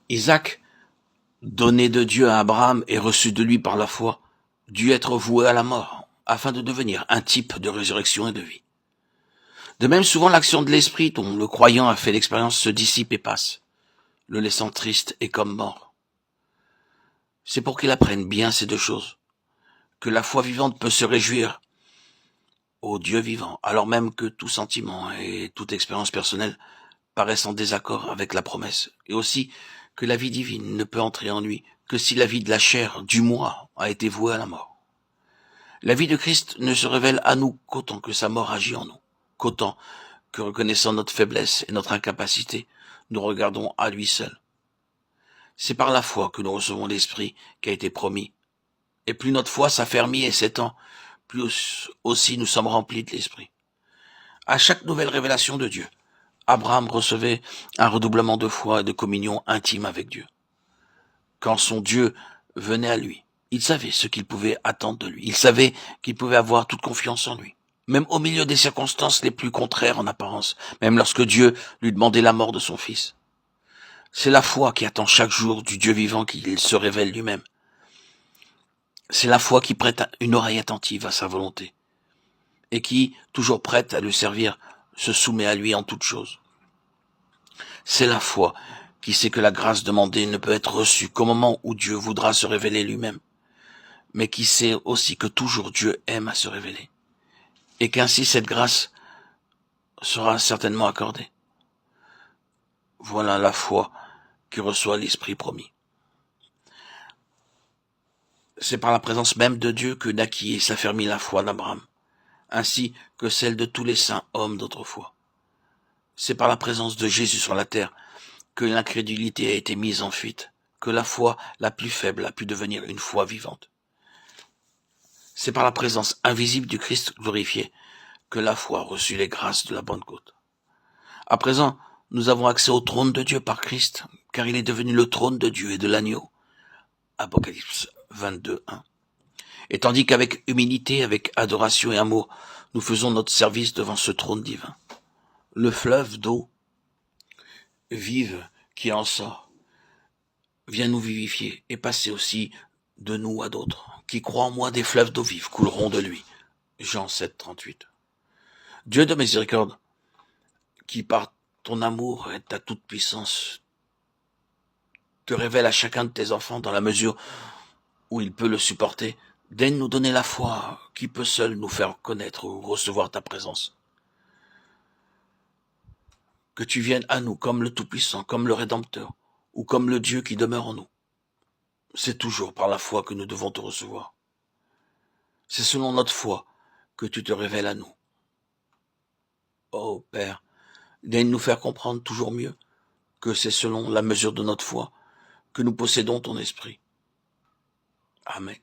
Isaac, donné de Dieu à Abraham et reçu de lui par la foi, dut être voué à la mort, afin de devenir un type de résurrection et de vie. De même, souvent l'action de l'esprit dont le croyant a fait l'expérience se dissipe et passe, le laissant triste et comme mort. C'est pour qu'il apprenne bien ces deux choses, que la foi vivante peut se réjouir au Dieu vivant, alors même que tout sentiment et toute expérience personnelle paraissent en désaccord avec la promesse, et aussi que la vie divine ne peut entrer en lui que si la vie de la chair, du moi, a été vouée à la mort. La vie de Christ ne se révèle à nous qu'autant que sa mort agit en nous, qu'autant que reconnaissant notre faiblesse et notre incapacité, nous regardons à lui seul. C'est par la foi que nous recevons l'Esprit qui a été promis. Et plus notre foi s'affermit et s'étend, plus aussi nous sommes remplis de l'Esprit. À chaque nouvelle révélation de Dieu, Abraham recevait un redoublement de foi et de communion intime avec Dieu. Quand son Dieu venait à lui, il savait ce qu'il pouvait attendre de lui. Il savait qu'il pouvait avoir toute confiance en lui. Même au milieu des circonstances les plus contraires en apparence, même lorsque Dieu lui demandait la mort de son fils. C'est la foi qui attend chaque jour du Dieu vivant qu'il se révèle lui-même. C'est la foi qui prête une oreille attentive à sa volonté et qui, toujours prête à le servir, se soumet à lui en toutes choses. C'est la foi qui sait que la grâce demandée ne peut être reçue qu'au moment où Dieu voudra se révéler lui-même, mais qui sait aussi que toujours Dieu aime à se révéler, et qu'ainsi cette grâce sera certainement accordée. Voilà la foi qui reçoit l'Esprit promis. C'est par la présence même de Dieu que naquit et s'affermit la foi d'Abraham, ainsi que celle de tous les saints hommes d'autrefois. C'est par la présence de Jésus sur la terre que l'incrédulité a été mise en fuite, que la foi la plus faible a pu devenir une foi vivante. C'est par la présence invisible du Christ glorifié que la foi a reçu les grâces de la Pentecôte. À présent, nous avons accès au trône de Dieu par Christ, car il est devenu le trône de Dieu et de l'agneau. Apocalypse 22, 1. Et tandis qu'avec humilité, avec adoration et amour, nous faisons notre service devant ce trône divin, le fleuve d'eau vive qui en sort vient nous vivifier et passer aussi de nous à d'autres. Qui croient en moi, des fleuves d'eau vive couleront de lui. Jean 7, 38. Dieu de miséricorde, qui par ton amour et ta toute puissance te révèle à chacun de tes enfants dans la mesure où il peut le supporter, daigne nous donner la foi qui peut seule nous faire connaître ou recevoir ta présence. Que tu viennes à nous comme le Tout-Puissant, comme le Rédempteur, ou comme le Dieu qui demeure en nous. C'est toujours par la foi que nous devons te recevoir. C'est selon notre foi que tu te révèles à nous. Ô Père, daigne nous faire comprendre toujours mieux que c'est selon la mesure de notre foi que nous possédons ton esprit. Amen.